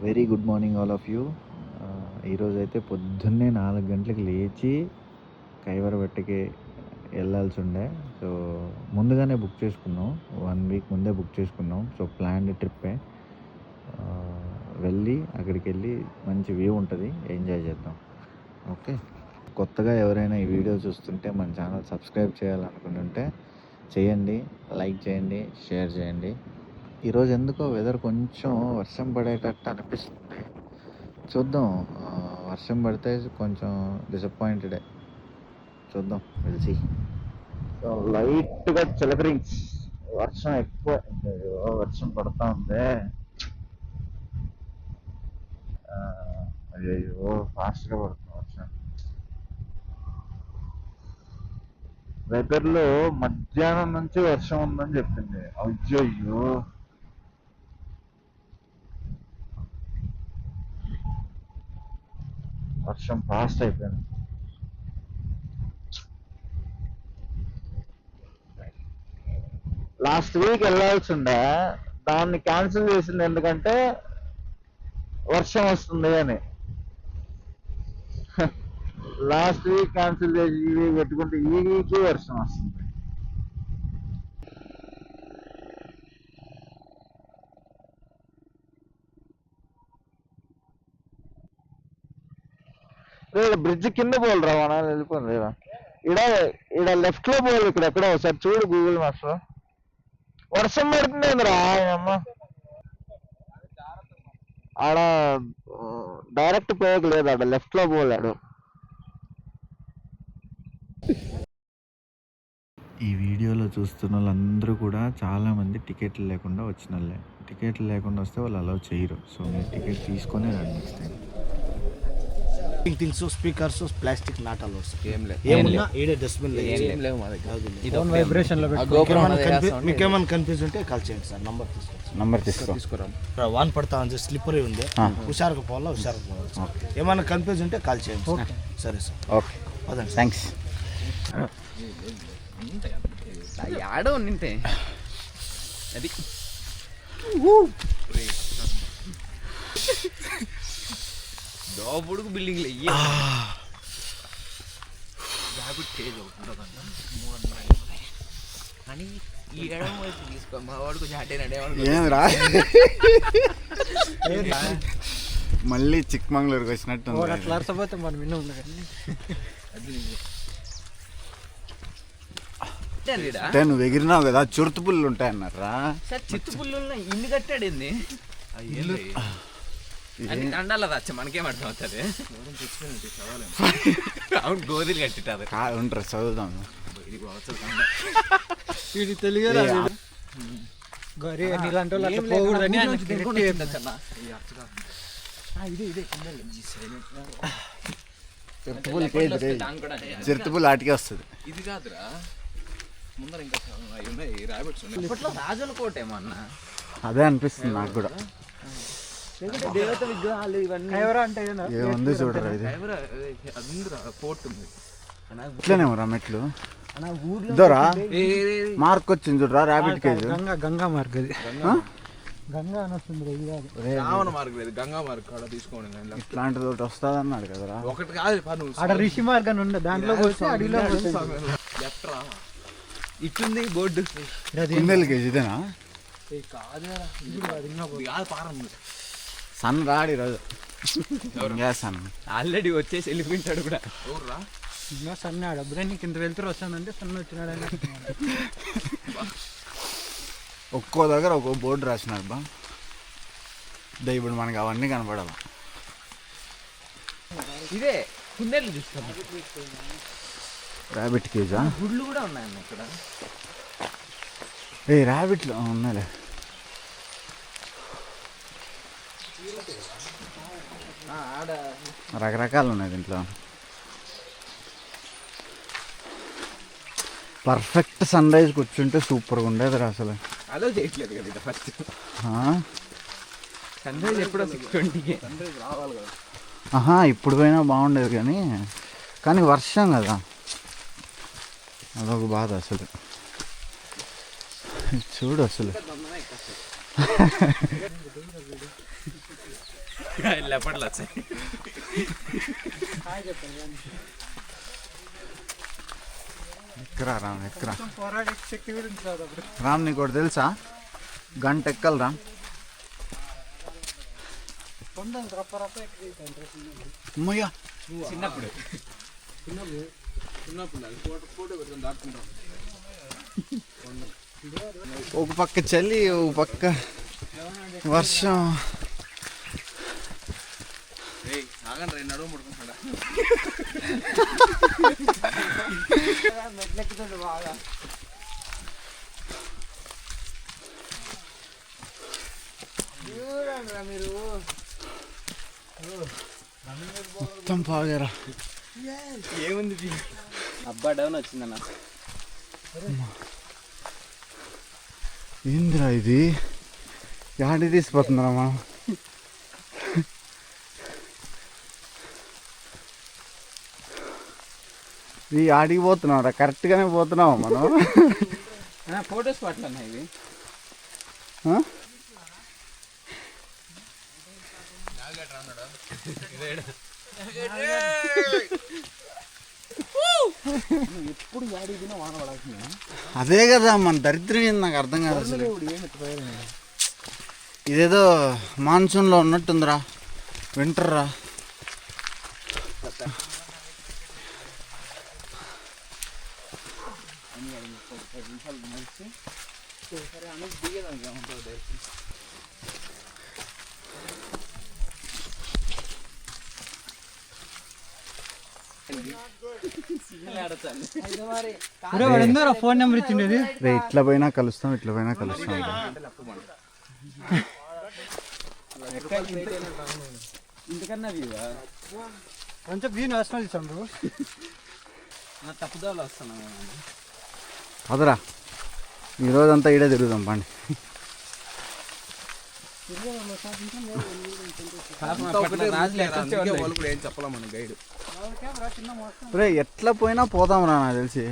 Very good morning all of you. ఈరోజైతే పొద్దున్నే 4 గంటలకు లేచి కైవరబెట్టకి వెళ్ళాల్సి ఉండే. సో ముందుగానే బుక్ చేసుకున్నాం, 1 వీక్ ముందే బుక్ చేసుకున్నాం. సో ప్లాన్డ్ ట్రిప్పే. వెళ్ళి అక్కడికి వెళ్ళి మంచి వ్యూ ఉంటుంది, ఎంజాయ్ చేద్దాం. ఓకే, కొత్తగా ఎవరైనా ఈ వీడియో చూస్తుంటే మన ఛానల్ సబ్స్క్రైబ్ చేయాలనుకుంటుంటే చేయండి, లైక్ చేయండి, షేర్ చేయండి. ఈరోజు ఎందుకో వెదర్ కొంచెం వర్షం పడేటట్టు అనిపిస్తుంది. చూద్దాం, వర్షం పడితే కొంచెం డిసప్పాయింటెడే. చూద్దాం, వెళ్సి. లైట్గా చిలకరింగ్స్, వర్షం ఎక్కువ, వర్షం పడతా ఉంది. అయ్యో ఫాస్ట్గా పడుతుంది వర్షం. వెదర్లో మధ్యాహ్నం నుంచి వర్షం ఉందని చెప్పింది. అయ్యో వర్షం ఫాస్ట్ అయిపోయింది. లాస్ట్ వీక్ వెళ్ళాల్సి ఉండే, దాన్ని క్యాన్సిల్ చేసింది ఎందుకంటే వర్షం వస్తుంది అని. లాస్ట్ వీక్ క్యాన్సిల్ చేసి ఈ వీక్ పెట్టుకుంటే ఈ వీక్ వర్షం వస్తుంది. బ్రిడ్జ్ కింద పోలు రావా, వెళ్ళిపోయింది లేదా? ఇడ లెఫ్ట్ లో పోలు, ఇక్కడ ఎక్కడో ఒకసారి చూడు గూగుల్ మ్యాప్స్ లో. వర్షం పడుతుంది రా అమ్మ, ఆడ డైరెక్ట్ పోయకు లేదు, ఆడ లెఫ్ట్ లో పోలేడు. ఈ వీడియోలో చూస్తున్న వాళ్ళందరూ కూడా చాలామంది టికెట్లు లేకుండా వచ్చిన వాళ్ళే. టికెట్లు లేకుండా వస్తే వాళ్ళు అలౌ చేయరు. సో మీరు టికెట్ తీసుకొని రండి next time. Things, speakers, plastic not allowed. ఏమున్నా ఏడే డస్ట్బిన్ లేవు మా దగ్గర. మీకేమైనా కన్ఫ్యూజ్ ఉంటే కాల్ చేయండి సార్. నంబర్ తీసుకురా. వాన్ పడతా ఉంది, స్లిప్పర్ ఉంది, హుషారుగా పోవాలా, హుషారుగా పోవాలి. ఏమైనా కన్ఫ్యూజ్ ఉంటే కాల్ చేయండి. సరే సార్, ఓకే, థ్యాంక్స్. ఆడో నింటే అది దోపుడుకు బిల్డింగ్లు కానీ ఈ ఎడమ వైపు తీసుకో, మా వాడు కొంచెం ఏమరా మళ్ళీ చిక్మంగళూరుకి వచ్చినట్టు అట్లా అరసపోతే మనం విన్న ఉంది. నువ్వు ఎగిరినావు కదా, చురుతు పుల్లు ఉంటాయన్నారా సార్. చిత్తు పుల్లు ఇల్లు కట్టాడింది, అన్ని తండాల రచ్చ, మనకేం అర్థం అవుతుంది. అవును, గోధులు కట్టిటారు. ఉంటారు, చదువుదాం. తెలుగు చిరుతపుల్ ఆటికే వస్తుంది. ఇది కాదురా, ముందర ఇంకా ఇప్పట్లో రాజుల కోట ఏమన్నా అదే అనిపిస్తుంది నాకు కూడా. దేవత విగ్రహాలు ఇవన్నీ ఏముంది చూడరా, ఇది పోర్ట్ ఉంది. ఇట్లనేమరా మెట్లు ఇద్దరా మార్క్ వచ్చింది చూడరా, ర్యాబిట్ కేజ్. గంగా మార్గ్, అది గంగా అని వస్తుంది. రావణ మార్గం లేదు, గంగా మార్గం కాడ తీసుకోండి. ఇట్లాంటిది ఒకటి వస్తుంది అన్నాడు కదరా. ఒకటి కాదు, అక్కడ రిషి మార్గ్ అని ఉండే, దాంట్లో అడిగిలో ఇట్లుంది బోర్డు. కేజీ ఇదేనా? సన్ రాడు ఈరోజు, సన్ ఆల్రెడీ వచ్చేసి వెళ్ళిపోయింటాడు కూడా. సన్నాడు అప్పుడే నీకు ఇంత వెళ్తారు వస్తానంటే సన్న వచ్చినాడు. ఒక్కో దగ్గర ఒక్కో బోర్డు రాసినారు బా. ఇప్పుడు మనకి అవన్నీ కనపడాలి. ఇదే కుందేళ్ళు చూస్తాం. ర్యాబిట్ కేజా? గుడ్లు కూడా ఉన్నాయన్న ఇక్కడ. ర్యాబిట్లు ఉన్నాయిలే. రకరకాలు ఉన్నాయి దీంట్లో. పర్ఫెక్ట్ సన్ రైజ్ కూర్చుంటే సూపర్గా ఉండేది రా అసలు. అలో చేయట్లేదు కదా ఫస్ట్. సన్ రైజ్ ఎప్పుడో 6:20కి రావాలి కదా. ఇప్పుడు పోయినా బాగుండేది కానీ వర్షం కదా, అదొక బాధ అసలు. చూడు అసలు లేపట్లా వచ్చాయి. ఎక్కరా రామ్, ఎక్కరా రామ్. నీకు ఒకటి తెలుసా, గంట ఎక్కలు రామ్. అమ్మయ్యా, చిన్నప్పుడు ఒక పక్క చలి, ఒక పక్క వర్షం. ఆగండి, 2 అడుగు ముడుకుంటాడా. మొత్తం పాగారా. ఏముంది అబ్బా, డౌన్ వచ్చిందన్న. ఏందిరా ఇది, యాడి తీసిపోతుందిరా మనం. ఇది ఆడికి పోతున్నాం రా, కరెక్ట్గానే పోతున్నావు మనం. ఫోటోస్ పట్ల ఇవి. ఎప్పుడు యాడి దిన వాన పడాల్సిందా? అదే కదా మన దరిద్రం ఏంది, నాకు అర్థం కాదు అసలు. ఇదేదో మాన్సూన్లో ఉన్నట్టుందిరా, వింటర్ రా. ఫోన్ నెంబర్ ఇచ్చిండేది. ఇట్లా పోయినా కలుస్తాం, ఇట్లా పోయినా కలుస్తాం. ఇంతకన్నా కొంచెం వ్యూ నేషనల్ ఇచ్చాము. నా తప్పుదాలు వస్తున్నాను. అదరా, ఈరోజంతా ఈడే తిరుగుదాం పండి. ఏం చెప్పలే మన గైడ్. రే ఎట్లా పోయినా పోదాం రా, నాకు తెలిసి.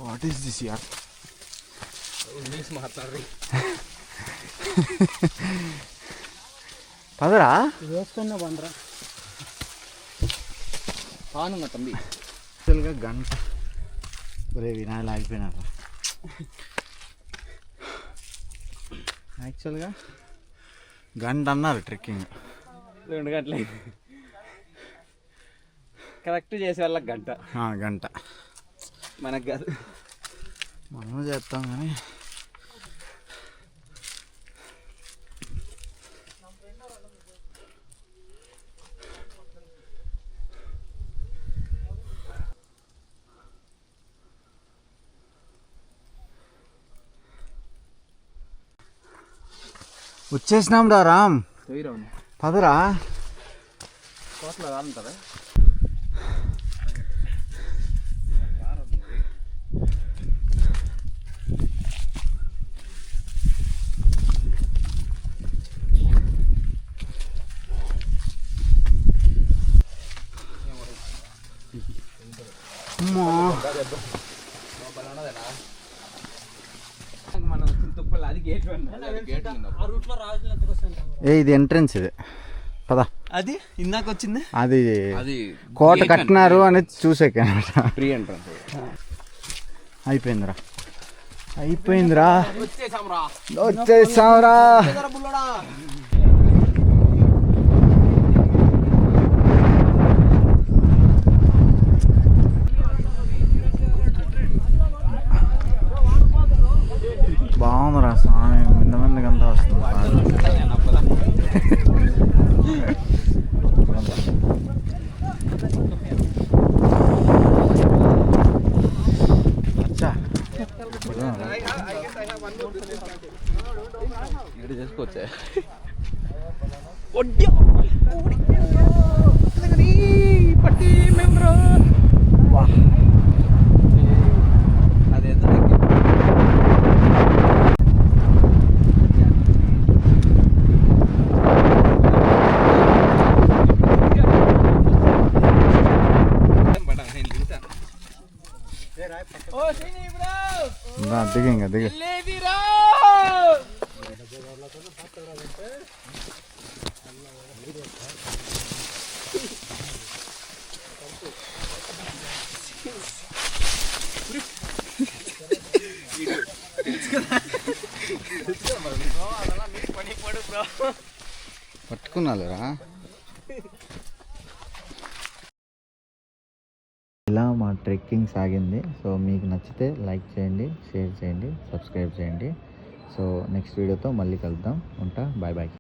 వాట్ ఈస్ దిస్ యార్? ఇంగ్లీష్ మాట్లాడరు. పదరా, వేసుకున్నా బండ్రా. పానుంగ తంబి. యాక్చువల్గా గంట. ఒరే వినాయలు ఆగిపోయినారా. యాక్చువల్గా గంట అన్నారు ట్రెక్కింగ్. 2 గంటలు కరెక్ట్ చేసే వాళ్ళకి గంట. గంట మనకు కాదు, మనము చేస్తాం కానీ. వచ్చేసినాం రా రామ్, పదరా. కోట్ల కాదంటారా? మనం తుప్పలు అది గేట్ ఇది ఎంట్రన్స్, ఇది పద. అది ఇందాక వచ్చింది, అది అది కోట కట్టినారు అనేది చూసాక ఫ్రీ ఎంట్రన్స్. అయిపోయిందిరా, అయిపోయిందిరా, వచ్చేసాంరా. వచ్చేసాంరా. బాగుందిరా స్వామి, మందికంతా వస్తుంది. ఇక్కడ చేసుకోవచ్చా? అది ఎంత దిగు ఇంకా దిగు. పట్టుకున్నారా? ఇలా మా ట్రెక్కింగ్ సాగింది. సో మీకు నచ్చితే లైక్ చేయండి, షేర్ చేయండి, సబ్స్క్రైబ్ చేయండి. సో నెక్స్ట్ వీడియోతో మళ్ళీ కలుద్దాం. ఉంటా. Bye bye.